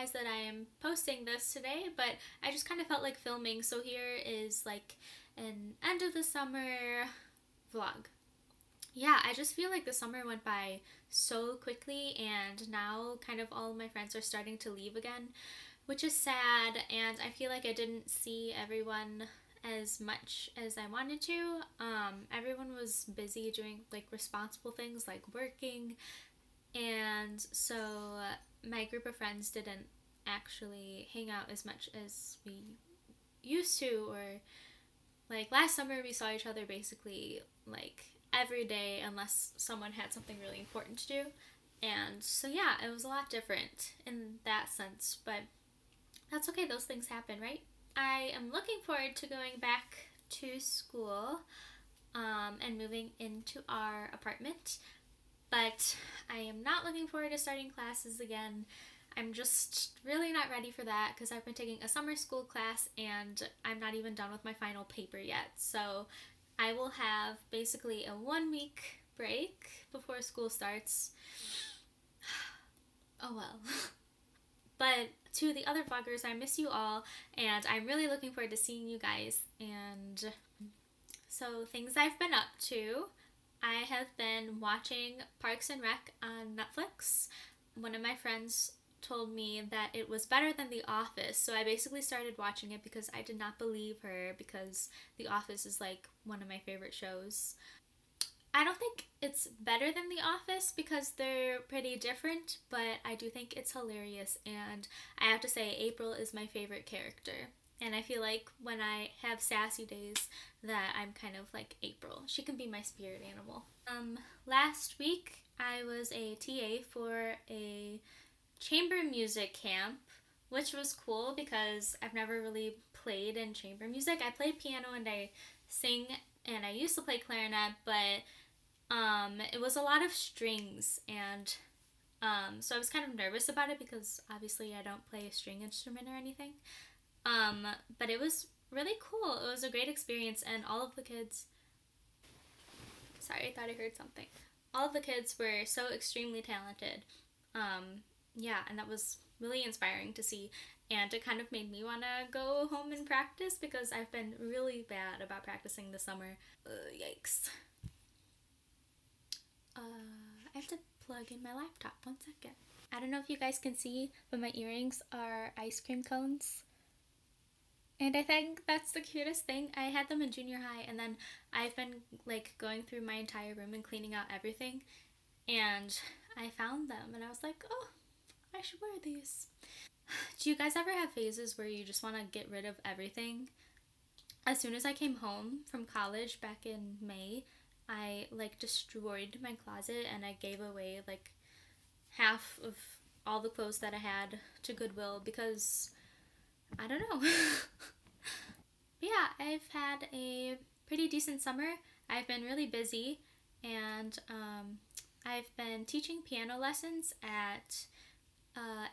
surprised that I am posting this today, but I just kind of felt like filming, so here is like an end of the summer vlog. Yeah, I just feel like the summer went by so quickly, and now kind of all of my friends are starting to leave again, which is sad, and I feel like I didn't see everyone as much as I wanted to. Everyone was busy doing like responsible things like working, and so my group of friends didn't actually hang out as much as we used to, or like last summer we saw each other basically like every day unless someone had something really important to do. And so yeah, it was a lot different in that sense, but that's okay, those things happen, right? I am looking forward to going back to school and moving into our apartment, but I am not looking forward to starting classes again. I'm just really not ready for that because I've been taking a summer school class and I'm not even done with my final paper yet. So I will have basically a 1 week break before school starts. Oh well. But to the other vloggers, I miss you all and I'm really looking forward to seeing you guys. And so, things I've been up to, I have been watching Parks and Rec on Netflix. One of my friends told me that it was better than The Office, so I basically started watching it because I did not believe her, because The Office is like one of my favorite shows. I don't think it's better than The Office because they're pretty different, but I do think it's hilarious, and I have to say April is my favorite character. And I feel like when I have sassy days that I'm kind of like April. She can be my spirit animal. Last week I was a TA for a chamber music camp, which was cool because I've never really played in chamber music. I play piano and I sing, and I used to play clarinet, but it was a lot of strings, and so I was kind of nervous about it because obviously I don't play a string instrument or anything. But it was really cool. It was a great experience, and all of the kids. Sorry, I thought I heard something. All of the kids were so extremely talented. Yeah, and that was really inspiring to see, and it kind of made me want to go home and practice because I've been really bad about practicing this summer. Yikes. I have to plug in my laptop. 1 second. I don't know if you guys can see, but my earrings are ice cream cones. And I think that's the cutest thing. I had them in junior high, and then I've been like going through my entire room and cleaning out everything, and I found them and I was like, oh, I should wear these. Do you guys ever have phases where you just want to get rid of everything? As soon as I came home from college back in May, I like destroyed my closet and I gave away like half of all the clothes that I had to Goodwill because I don't know. But yeah, I've had a pretty decent summer. I've been really busy, and I've been teaching piano lessons at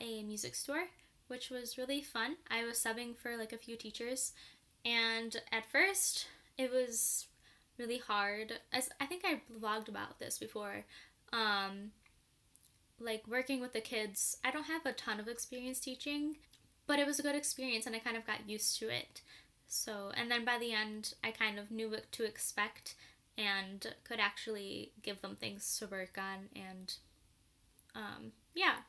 a music store, which was really fun. I was subbing for like a few teachers, and at first it was really hard. As I think I vlogged about this before. Like working with the kids, I don't have a ton of experience teaching, but it was a good experience and I kind of got used to it. So, and then by the end, I kind of knew what to expect and could actually give them things to work on. And yeah.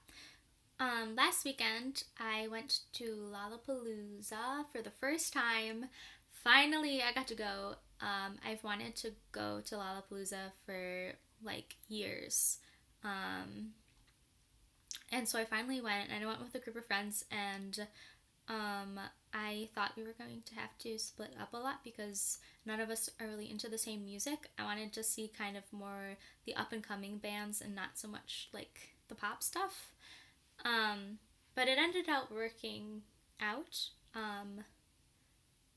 Last weekend, I went to Lollapalooza for the first time. Finally, I got to go. I've wanted to go to Lollapalooza for like years. And so I finally went, and I went with a group of friends, and I thought we were going to have to split up a lot because none of us are really into the same music. I wanted to see kind of more the up and coming bands and not so much like the pop stuff. But it ended up working out.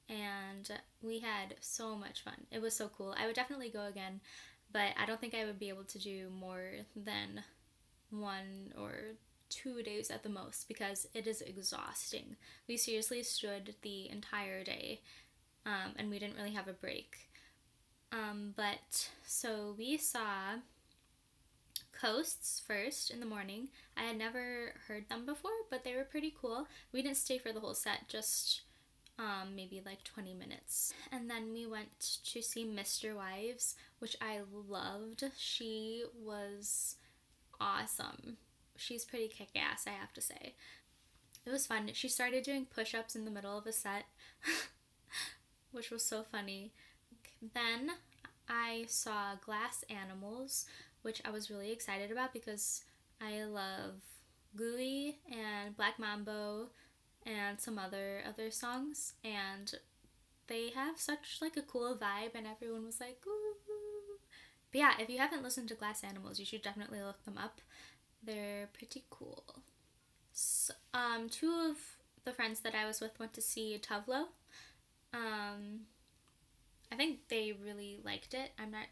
And we had so much fun. It was so cool. I would definitely go again, but I don't think I would be able to do more than 1 or 2 days at the most because it is exhausting. We seriously stood the entire day, and we didn't really have a break. But so we saw Coasts first in the morning. I had never heard them before, but they were pretty cool. We didn't stay for the whole set, just maybe like 20 minutes. And then we went to see Mr. Wives, which I loved. She was awesome. She's pretty kick ass, I have to say. It was fun. She started doing push ups in the middle of a set, which was so funny. Then I saw Glass Animals, which I was really excited about because I love Gooey and Black Mambo and some other songs, and they have such like a cool vibe, and everyone was like, ooh. But yeah, if you haven't listened to Glass Animals, you should definitely look them up. They're pretty cool. So, two of the friends that I was with went to see Tuvlo. I think they really liked it. I'm not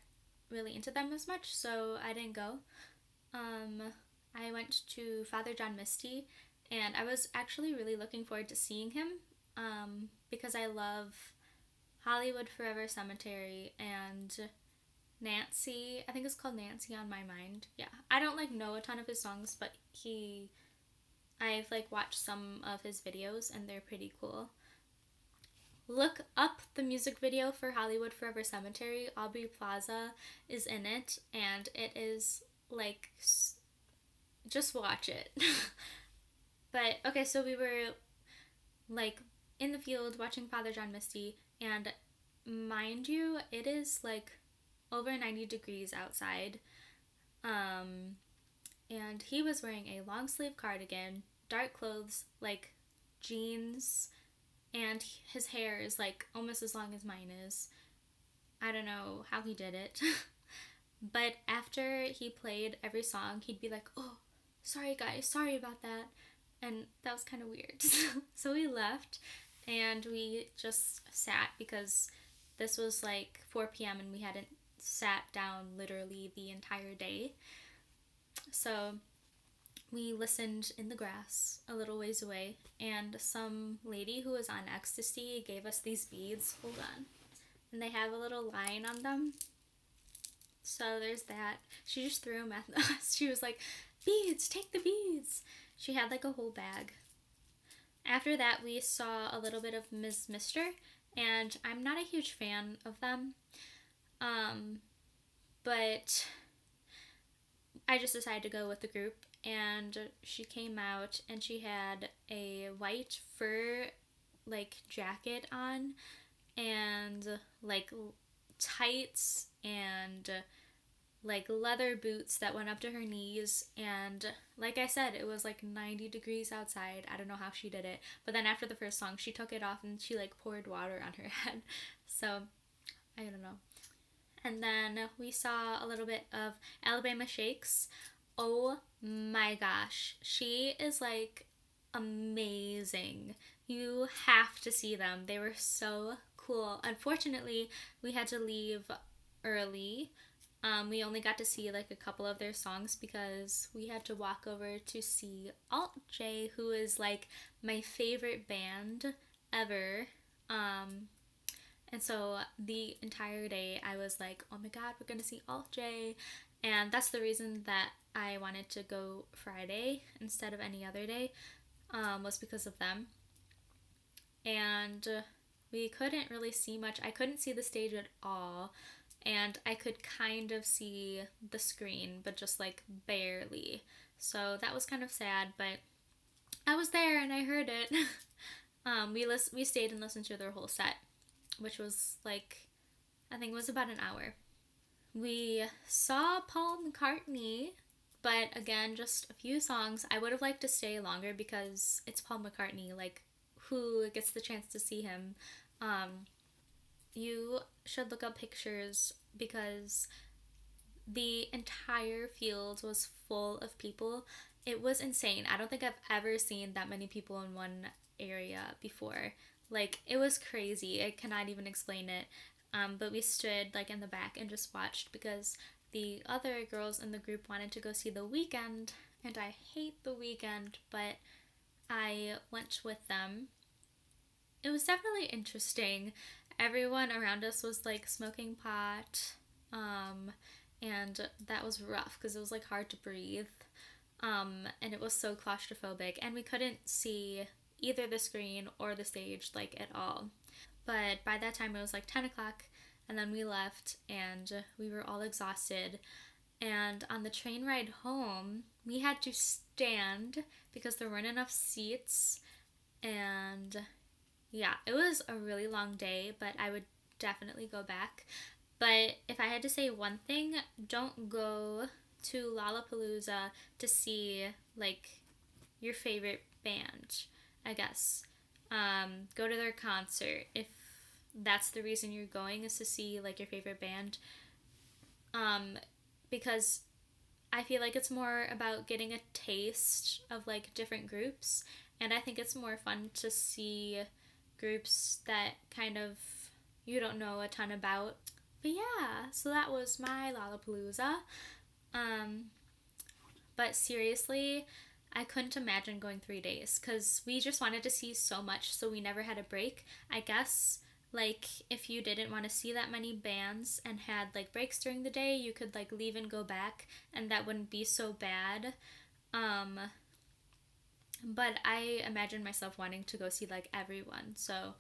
really into them as much, so I didn't go. I went to Father John Misty, and I was actually really looking forward to seeing him because I love Hollywood Forever Cemetery and Nancy. I think it's called Nancy on My Mind. Yeah, I don't like know a ton of his songs, but I've like watched some of his videos and they're pretty cool. Look up the music video for Hollywood Forever Cemetery. Aubrey Plaza is in it, and it is like, just watch it. But okay, so we were like in the field watching Father John Misty, and mind you, it is like over 90 degrees outside. And he was wearing a long sleeve cardigan, dark clothes, like jeans, and his hair is like almost as long as mine is. I don't know how he did it. But after he played every song, he'd be like, oh, sorry guys, sorry about that. And that was kind of weird. So we left and we just sat because this was like 4 p.m. and we hadn't sat down literally the entire day. So we listened in the grass a little ways away, and some lady who was on ecstasy gave us these beads. Hold on. And they have a little line on them. So there's that. She just threw them at us. She was like, beads, take the beads. She had like a whole bag. After that, we saw a little bit of Ms. Mister, and I'm not a huge fan of them. But I just decided to go with the group, and she came out and she had a white fur like jacket on and like tights and like leather boots that went up to her knees, and like I said, it was like 90 degrees outside. I don't know how she did it, but then after the first song she took it off and she like poured water on her head. So I don't know. And then we saw a little bit of Alabama Shakes. Oh my gosh, she is like amazing. You have to see them. They were so cool. Unfortunately, we had to leave early. We only got to see like a couple of their songs because we had to walk over to see Alt J, who is like my favorite band ever. And so the entire day I was like, oh my god, we're gonna see Alt J. And that's the reason that I wanted to go Friday instead of any other day, was because of them. And we couldn't really see much. I couldn't see the stage at all. And I could kind of see the screen, but just like barely. So that was kind of sad, but I was there and I heard it. We stayed and listened to their whole set, which was like, I think it was about an hour. We saw Paul McCartney, but again, just a few songs. I would have liked to stay longer because it's Paul McCartney. Like, who gets the chance to see him? You should look up pictures because the entire field was full of people. It was insane. I don't think I've ever seen that many people in one area before. Like, it was crazy. I cannot even explain it. But we stood like in the back and just watched because the other girls in the group wanted to go see The Weeknd, and I hate The Weeknd, but I went with them. It was definitely interesting. Everyone around us was like smoking pot, and that was rough because it was like hard to breathe. And it was so claustrophobic, and we couldn't see either the screen or the stage like at all. But by that time, it was like 10 o'clock, and then we left, and we were all exhausted. And on the train ride home, we had to stand because there weren't enough seats. And yeah, it was a really long day, but I would definitely go back. But if I had to say one thing, don't go to Lollapalooza to see like your favorite band, I guess. Go to their concert if that's the reason you're going, is to see like your favorite band. Um, because I feel like it's more about getting a taste of like different groups, and I think it's more fun to see groups that kind of you don't know a ton about. But yeah, so that was my Lollapalooza. Um, but seriously, I couldn't imagine going 3 days because we just wanted to see so much, so we never had a break. I guess, like, if you didn't want to see that many bands and had like breaks during the day, you could like leave and go back, and that wouldn't be so bad. Um, but I imagine myself wanting to go see like everyone, so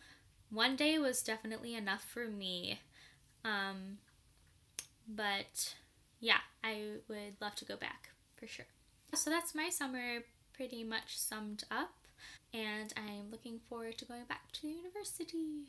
one day was definitely enough for me. Um, but yeah, I would love to go back for sure. So that's my summer pretty much summed up, and I'm looking forward to going back to university.